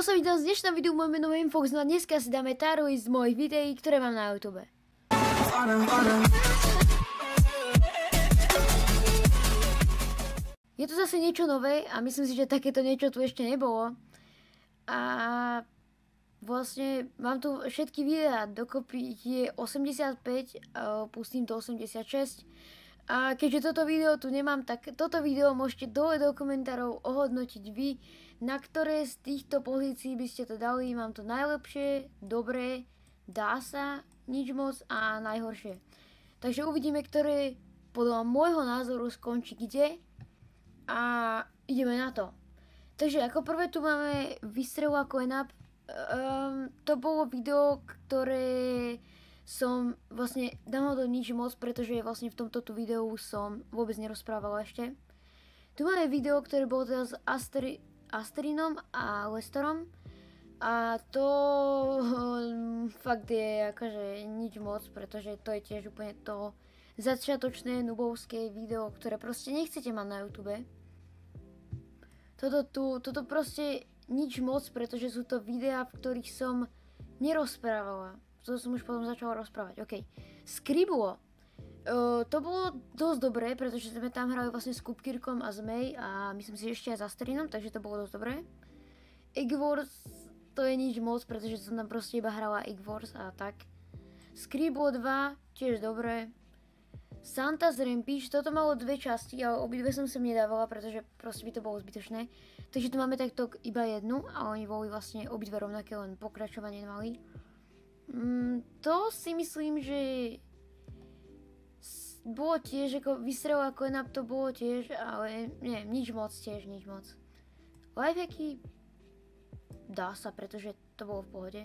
sa vidím z dnešného videu, moje meno je Infox, no a dneska si dáme Taruj z mojich videí, ktoré mám na YouTube. Je to zase niečo nové a myslím si, že takéto niečo tu ešte nebolo. A vlastne mám tu všetky videá, dokopy je 85, pustím to 86. A keďže toto video tu nemám, tak toto video môžete dole do komentárov ohodnotiť vy, na ktoré z týchto pozícií by ste to dali. Mám to najlepšie, dobré, dá sa, nič moc a najhoršie. Takže uvidíme, ktoré podľa môjho názoru skončí kde a ideme na to. Takže ako prvé tu máme Vystrela Coin Up. To bolo video, ktoré som vlastne dám do nič moc, pretože vlastne v tomto videu som vôbec nerozprávala ešte. Tu máme video, ktoré bolo teda s Asterinom a Lestorom a to fakt je akože nič moc, pretože to je tiež úplne to začiatočné nubovské video, ktoré proste nechcete mať na YouTube. Toto proste nič moc, pretože sú to videá, v ktorých som nerozprávala. To som už potom začala rozprávať. OK. Skribulo. To bolo dosť dobré, pretože sme tam hrali vlastne s Kupkirkom a s May a myslím si ešte aj s Asterinom, takže to bolo dosť dobré. Egg Wars, to je nič moc, pretože som tam proste iba hrala Egg Wars a tak. Skribulo 2, tiež dobré. Santa's Rampage, toto malo dve časti, ale obidve som sem nedávala, pretože proste by to bolo zbytočné. Takže tu máme takto iba jednu a oni boli vlastne obidve rovnaké, len pokračovanie mali. To si myslím, že bolo tiež, ako Vystrela Coin Up to bolo tiež, ale nie, nič moc tiež, nič moc. Lifehacky dá sa, pretože to bolo v pohode.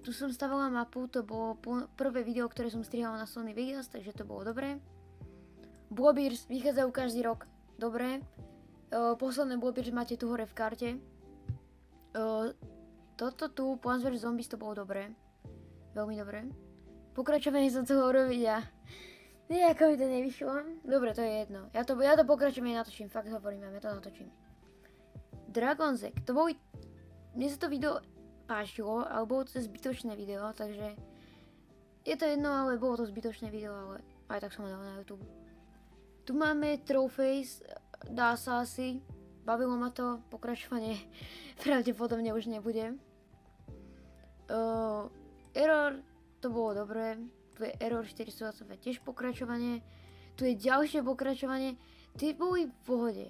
Tu som stavala mapu, to bolo prvé video, ktoré som strihala na Sony Vegas, takže to bolo dobré. Blobbeers vychádzajú každý rok, dobré. Posledné Blobbeers máte tu hore v karte. Toto tu, Plants vs Zombies, to bolo dobré. Veľmi dobré. Pokračovanie som toho urobiť a nejako mi to nevyšlo. Dobre, to je jedno. Ja to pokračovanie natočím, fakt hovorím, ja to natočím. Dragonzek, to boli... Mne sa to video páčilo, ale bolo to zbytočné video, takže... Je to jedno, ale bolo to zbytočné video, ale aj tak som ho dal na YouTube. Tu máme Trophies, dá sa asi. Bavilo ma to, pokračovanie pravdepodobne už nebude. Error, to bolo dobré. Tu je Error 422, tiež pokračovanie. Tu je ďalšie pokračovanie. Tie boli v pohode.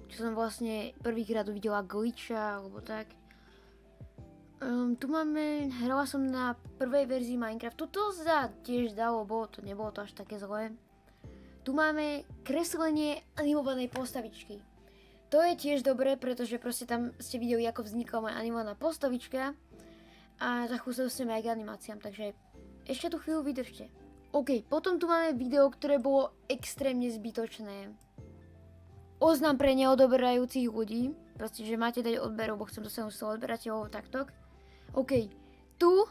Čo som vlastne prvýkrát uvidela glitcha, alebo tak. Tu máme, hrala som na prvej verzii Minecraftu. To sa tiež dalo, nebolo to až také zlé. Tu máme kreslenie animovanej postavičky. To je tiež dobré, pretože proste tam ste videli, ako vznikla moja animovaná postavička. A za chvíľu sa dostaneme aj k animáciám, takže ešte tu chvíľu vydržte. OK, potom tu máme video, ktoré bolo extrémne zbytočné. Oznam pre neodoberajúcich ľudí. Proste, že máte dať odber, lebo chcem dosiahnuť 100 odberateľov, takto. OK, tu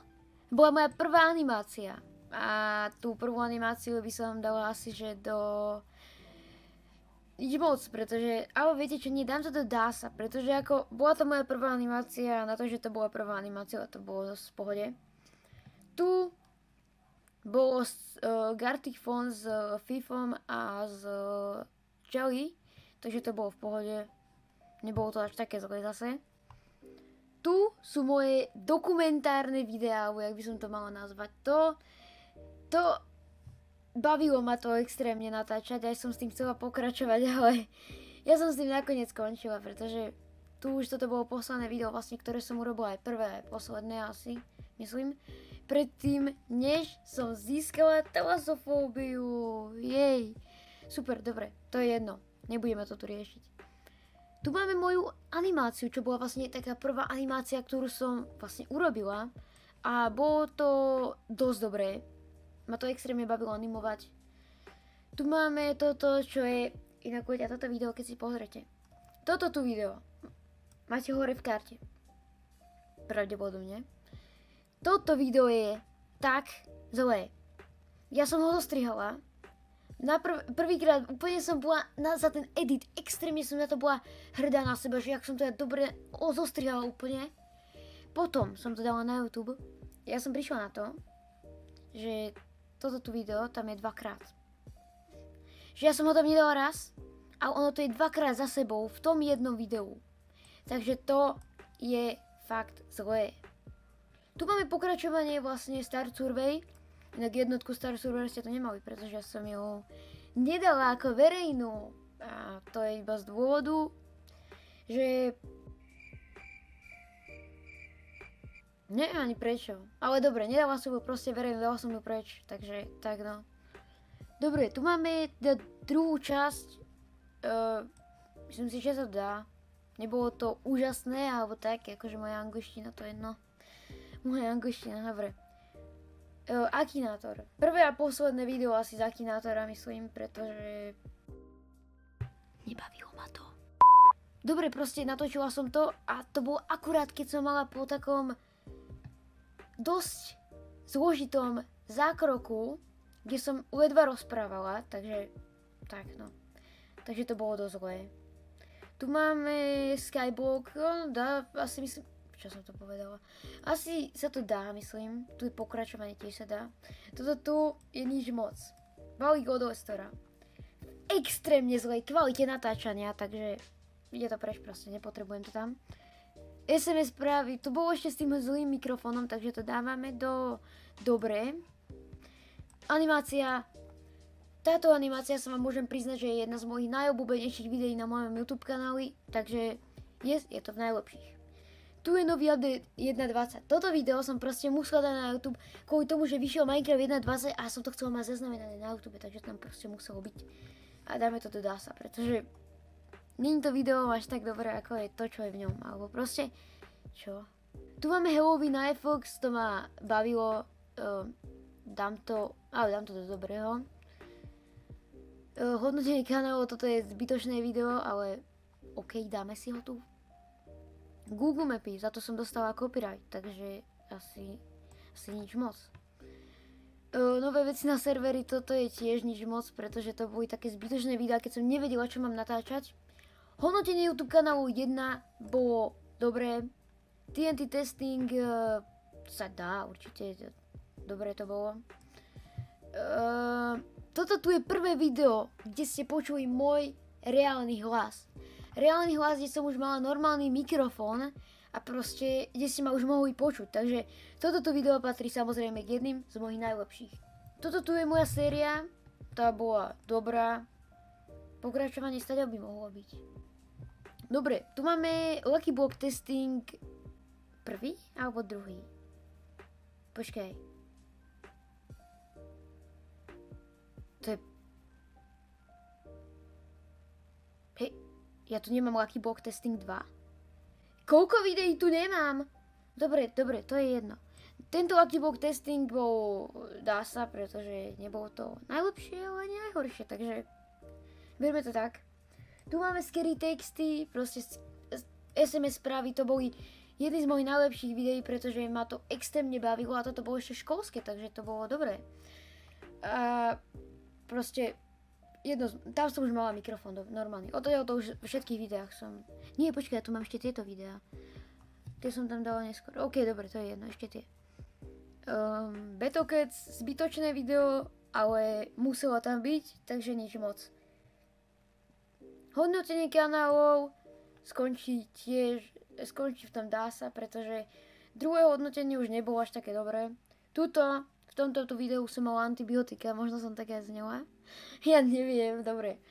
bola moja prvá animácia. A tú prvú animáciu by som dala asi, že do... Nič moc, pretože, ale viete čo, nedám to do dá sa, pretože ako, bola to moja prvá animácia a na to, že to bola prvá animácia, to bolo dosť v pohode. Tu bolo Gartic Phone s Fifom a s Jelly, takže to bolo v pohode, nebolo to až také zle zase. Tu sú moje dokumentárne videá, alebo jak by som to mala nazvať, to bavilo ma to extrémne natáčať, aj som s tým chcela pokračovať, ale ja som s tým nakoniec skončila, pretože tu už toto bolo posledné video, vlastne, ktoré som urobila aj prvé, aj posledné asi, myslím. Predtým, než som získala talasofóbiu, jej. Super, dobre, to je jedno, nebudeme to tu riešiť. Tu máme moju animáciu, čo bola vlastne taká prvá animácia, ktorú som vlastne urobila a bolo to dosť dobré. Ma to extrémne bavilo animovať. Tu máme toto, čo je... Inak a toto video, keď si pozrete. Toto tu video. Máte hore v karte. Pravdepodobne. Toto video je tak zlé. Ja som ho zostrihala Prvýkrát úplne som bola za ten edit, extrémne som na to bola hrdá na seba, že jak som to ja dobre zostrihala úplne. Potom som to dala na YouTube. Ja som prišla na to, že toto tu video tam je dvakrát. Že ja som ho tam nedala raz, a ono to je dvakrát za sebou v tom jednom videu. Takže to je fakt zlé. Tu máme pokračovanie vlastne Star Survey. Inak jednotku Star Survey ste to nemali, pretože ja som ju nedala ako verejnú. A to je iba z dôvodu, že... Neviem ani prečo. Ale dobre, nedala som ju proste verejnú, dala som ju preč. Takže tak no. Dobre, tu máme druhú časť. Myslím si, že sa dá. Nebolo to úžasné, alebo tak, akože moja angličtina, to je jedno. Moja angličtina, dobre. Akinátor. Prvé a posledné video asi z Akinátora, myslím, pretože... Nebavilo ma to. Dobre, proste natočila som to a to bolo akurát, keď som mala po takom dosť zložitom zákroku, kde som ledva rozprávala, takže tak no. Takže to bolo dosť zlé. Tu máme Skyblock, asi myslím... Čo som to povedala? Asi sa to dá, myslím. Tu je pokračovanie, tiež sa dá. Toto tu je nič moc. Balík od Lestora. Extrémne zlej kvalite natáčania, takže ide to preč proste, nepotrebujem to tam. SMS správy, to bolo ešte s tým zlým mikrofónom, takže to dávame do dobre. Animácia. Táto animácia sa vám môžem priznať, že je jedna z mojich najobľúbenejších videí na mojom YouTube kanáli, takže je to v najlepších. Tu je nový update 1.20. Toto video som proste musela dať na YouTube kvôli tomu, že vyšiel Minecraft 1.20 a som to chcela mať zaznamenané na YouTube, takže tam proste muselo byť. A dáme to do DASa, pretože nie je to video až tak dobré, ako je to, čo je v ňom. Alebo proste, čo? Tu máme Halloween na FX, to ma bavilo. Dám to do dobrého. Hodnotenie kanálu, toto je zbytočné video, ale OK, dáme si ho tu. Google Mapy, za to som dostala copyright, takže asi nič moc. Nové veci na serveri, toto je tiež nič moc, pretože to boli také zbytočné videá, keď som nevedela, čo mám natáčať. Hodnotenie YouTube kanálu 1 bolo dobré. TNT testing sa dá, určite, dobre to bolo. Toto tu je prvé video, kde ste počuli môj reálny hlas. Reálny hlas, kde som už mala normálny mikrofón a proste, kde ste ma už mohli počuť. Takže toto tu video patrí samozrejme k jedným z mojich najlepších. Toto tu je moja séria, tá bola dobrá. Pokračovanie stále by mohlo byť. Dobre, tu máme Lucky Block testing prvý alebo druhý? Počkaj. To je... Hej. Ja tu nemám Lucky Block testing 2. Koľko videí tu nemám? Dobre, to je jedno. Tento Lucky Block testing bol DASa, pretože nebolo to najlepšie, ale nie najhoršie, takže berme to tak. Tu máme scary texty, proste SMS správy, to boli jedny z mojich najlepších videí, pretože ma to extrémne bavilo a toto bolo ešte školské, takže to bolo dobré. A proste... tam som už mala mikrofón normálny. O to už v všetkých videách som... Nie, počkaj, ja tu mám ešte tieto videá. Tie som tam dala neskôr. OK, dobre, to je jedno, ešte tie. Battlecats, zbytočné video, ale muselo tam byť, takže nič moc. Hodnotenie kanálov skončí v tom DASa, pretože druhé hodnotenie už nebolo až také dobré. V tomto videu som mala antibiotika, možno som taká znela. Ja neviem, dobre.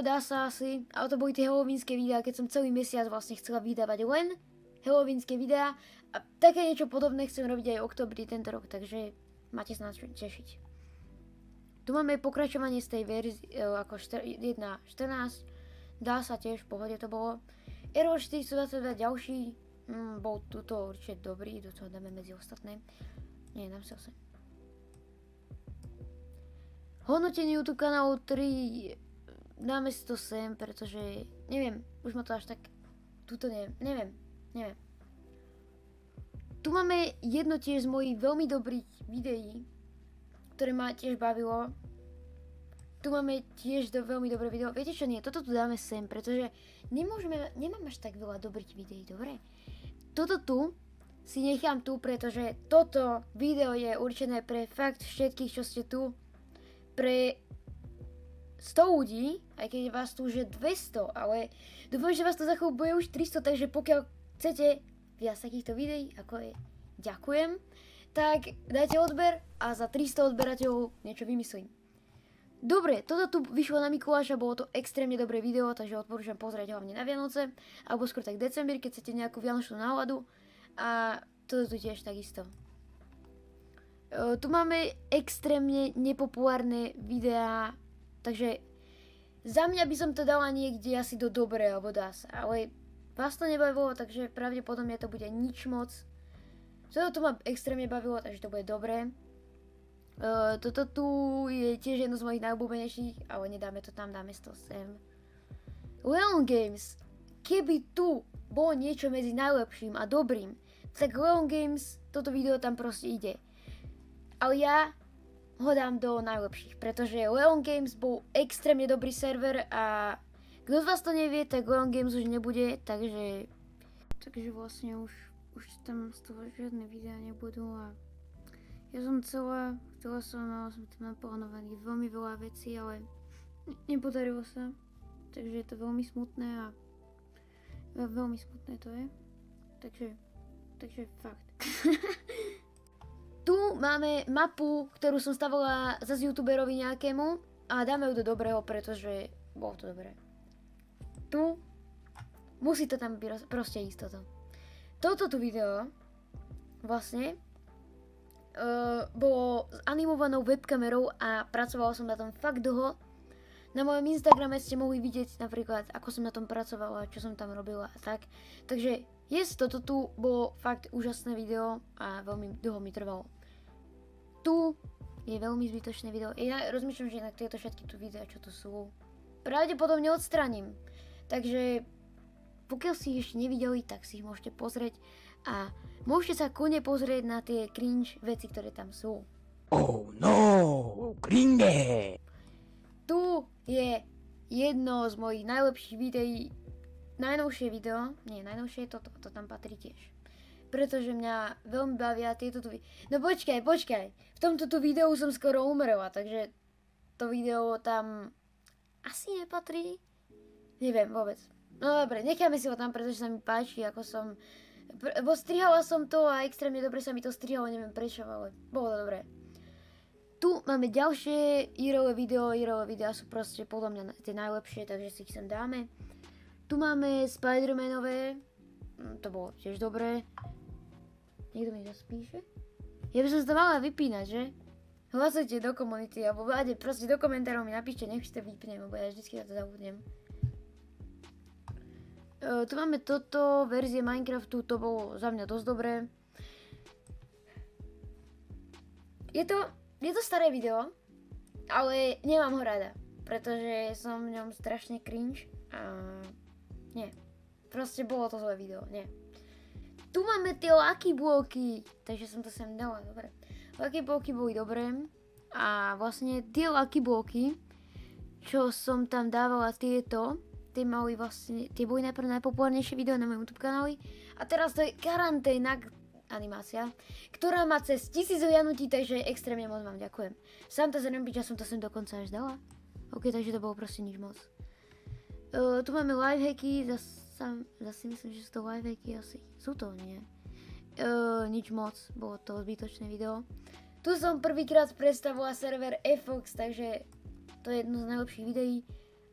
Dá sa asi, ale to boli tie halloweenské videá, keď som celý mesiac vlastne chcela vydávať len halloweenské videá a také niečo podobné chcem robiť aj v oktobri tento rok, takže máte sa na čo tešiť. Tu máme pokračovanie z tej verzie ako 1.14, dá sa tiež, v pohode to bolo. Error 422 ďalší, bol tuto určite dobrý, do toho dáme medzi ostatné. Nie, dám sa sem. Hodnotenie YouTube kanálu 3 dáme si to sem, pretože neviem, už ma to až tak tuto neviem. Tu máme jedno tiež z mojich veľmi dobrých videí, ktoré ma tiež bavilo. Tu máme tiež veľmi dobré video. Viete čo, nie, toto tu dáme sem, pretože nemám až tak veľa dobrých videí, dobre? Toto tu si nechám tu, pretože toto video je určené pre fakt všetkých, čo ste tu. Pre 100 ľudí, aj keď vás tu už je 200, ale dúfam, že vás to za chvíľu bude už 300, takže pokiaľ chcete viac takýchto videí, ako je ďakujem, tak dajte odber a za 300 odberateľov niečo vymyslím. Dobre, toto tu vyšlo na Mikuláša, bolo to extrémne dobré video, takže odporúčam pozrieť hlavne na Vianoce, alebo skôr tak december, keď chcete nejakú vianočnú náladu. A toto tu tiež takisto. Tu máme extrémne nepopulárne videá, takže za mňa by som to dala niekde asi do dobre, alebo dá sa, ale vás to nebavilo, takže pravdepodobne to bude nič moc. Toto tu ma extrémne bavilo, takže to bude dobré. Toto tu je tiež jedno z mojich najobľúbenejších, ale nedáme to tam, dáme to sem. Leon Games, keby tu bolo niečo medzi najlepším a dobrým, tak Leon Games, toto video tam proste ide. Ale ja ho dám do najlepších, pretože Leon Games bol extrémne dobrý server a kto z vás to nevie, tak Leon Games už nebude, takže vlastne už tam z toho žiadne videá nebudú a ja som mala som tam naplánovaných veľmi veľa vecí, ale nepodarilo sa, takže je to veľmi smutné a veľmi smutné to je, takže fakt. Tu máme mapu, ktorú som stavala zase youtuberovi nejakému a dáme ju do dobrého, pretože bolo to dobré. Tu musí to tam byť proste istoto. Toto tu video vlastne bolo s animovanou webkamerou a pracovala som na tom fakt dlho. Na mojom Instagrame ste mohli vidieť napríklad, ako som na tom pracovala, čo som tam robila a tak. Takže toto tu bolo fakt úžasné video a veľmi dlho mi trvalo. Tu je veľmi zbytočné video. Ja rozmýšľam, že inak tieto všetky tu videá, čo tu sú, pravdepodobne odstraním. Takže pokiaľ si ich ešte nevideli, tak si ich môžete pozrieť a môžete sa kľudne pozrieť na tie cringe veci, ktoré tam sú. Oh no, cringe! Tu je jedno z mojich najlepších videí, najnovšie video, nie najnovšie, to tam patrí tiež. Pretože mňa veľmi bavia tieto tu No počkaj, v tomto tu videu som skoro umrela, takže to video tam asi nepatrí. Neviem vôbec. No dobre, necháme si ho tam, pretože sa mi páči, ako som... Bo strihala som to a extrémne dobre sa mi to strihalo, neviem prečo, ale bolo to dobré. Tu máme ďalšie IRL videá sú proste podľa mňa tie najlepšie, takže si ich sem dáme. Tu máme Spider-Manové, to bolo tiež dobré. Niekto mi zase píše? Ja by som sa to mala vypínať, že? Hlasujte do komunity, alebo proste do komentárov mi napíšte, nech si to vypnem, lebo ja vždycky na to zabudnem. Tu máme toto, verzie Minecraftu, to bolo za mňa dosť dobré. Je to staré video, ale nemám ho rada, pretože som v ňom strašne cringe a nie, proste bolo to zlé video, nie. Tu máme tie Lucky bloky, takže som to sem dala, dobre. Lucky bloky boli dobré a vlastne tie Lucky bloky, čo som tam dávala tie boli najprv najpopulárnejšie video na mojom YouTube kanáli a teraz to je karanténa animácia, ktorá má cez 1000 hliadnutí, takže extrémne moc vám ďakujem. Sám to zrejme byť, ja som to sem dokonca až dala. Ok, takže to bolo proste nič moc. Tu máme lifehacky, zase myslím, že sú to lifehacky asi. Sú to, nie? Nič moc, bolo to zbytočné video. Tu som prvýkrát predstavila server FX, takže to je jedno z najlepších videí.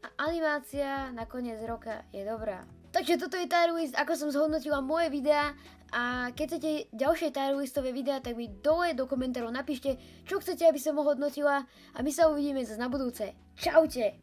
A animácia na koniec roka je dobrá. Takže toto je tier list, ako som zhodnotila moje videá. A keď chcete ďalšie tier listové videá, tak mi dole do komentárov napíšte, čo chcete, aby som ho hodnotila. A my sa uvidíme zase na budúce. Čaute!